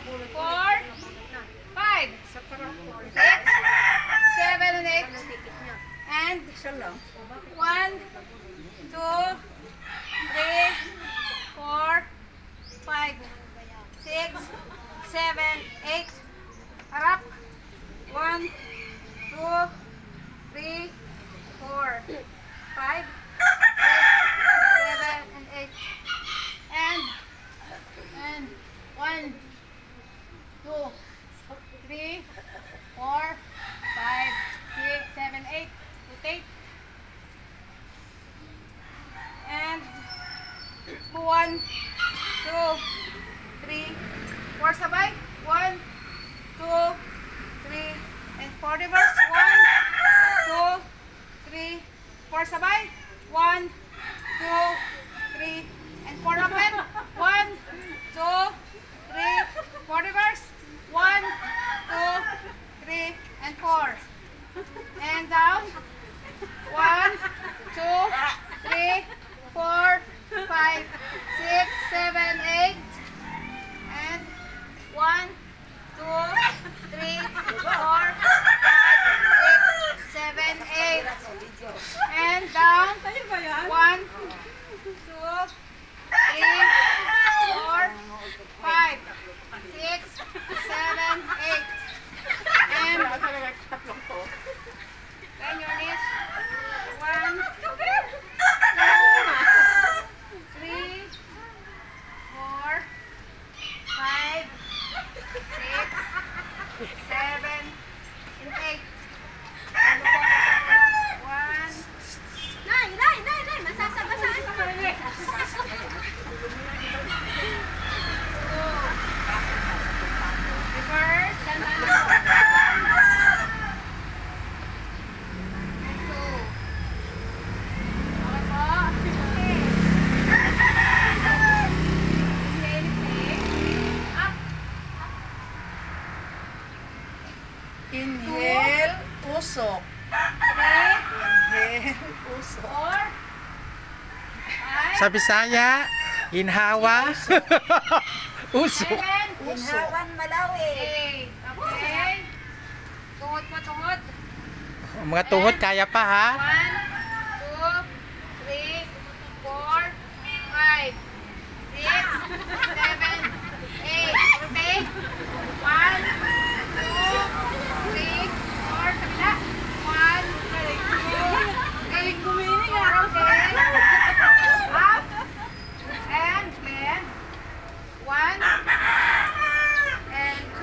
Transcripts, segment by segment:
4, 5, 6, 7, and 8. And 1, 2, 3, 4, 5, 6, 7, 8. Harap. 1, 2, 3, 4, 5, 6, 7, and 8. And 1, 2, 3, 4, 5, 6, 7, 8. Rotate. And 1, 2, 3, 4 sabay. 1, 2, 3, and 4 reverse. 1, 2, 3, 4 sabay. 1, 2, 3, and 4 open. 1, 2, 3, 4 reverse. 1, 2, 3, and 4. And down. 1, 2, 3, 4, 5, 6, 7, 8. And 1, 2, 3, 4, 5, 6, 7, 8. And down. 1, 2, 3, 4, 5, 6, 7, 8. And bend your knees. 1, 2, 3, 4, 5, 6, 7, and 8. Ano po? 1, Nay, masasabasaan ko. reverse, and then 1, 2. Okay po? Okay. Up. Inhale, usok. 3, Inhale, usok. 4, 5, Sa Bisaya, ginhawa. Usok. 7, Inhawan Malawi. 8. Okay. Tungod po, tungod. Mga tuhod, kaya pa ha. 1, 2, 3, 4, 5, 6, 7, 8. Rotate. 1, 2, 3, 4. Kabila. 1, 2, galing gumiling ha. Okay. Up. And bend. 1, and 2,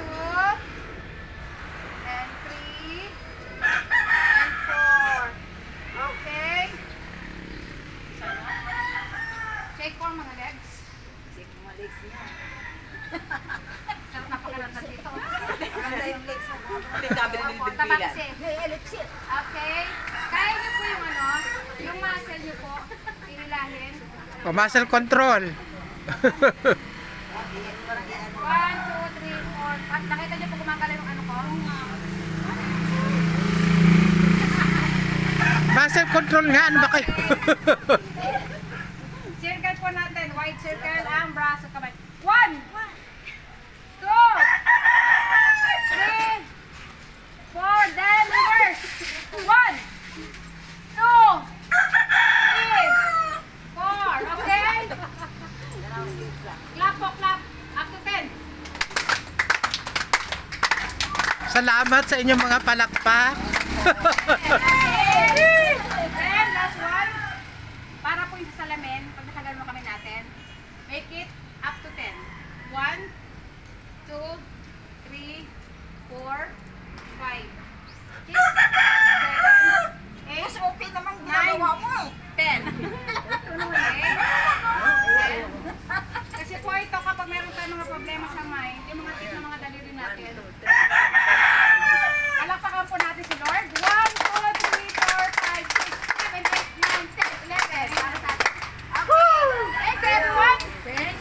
and 3, and 4. Okay. Shake for mga legs. Sige, mga legs niya. Sarap na pagkalat dito. Maganda yung legs mo. Opo, tabangsi. May elipsit. Okay. Kaya niyo po yung yung muscle niyo po, inilahin. O, muscle control. 1, 2, 3, 4. Nakita niyo po gumagalaw yung ano ko? Muscle control nga, ano ba kayo? Circle po natin. Wide circle ang braso kamay. 1, 2, 3, 4. Then reverse. 1, 2, 3, 4. Okay? Clap po, clap. Up to 10. Salamat sa inyong mga palakpak. Then, last one. Para po yung sa salamin, pag nakagano kami natin, make it up to 10. 1, 2, 3, 4, 5, 6, 7, 8, Mas okay naman ginagawa mo eh. 10. Okay? Kasi po ito, kapag meron tayong mga problema sa mind, yung mga tip ng mga daliri natin,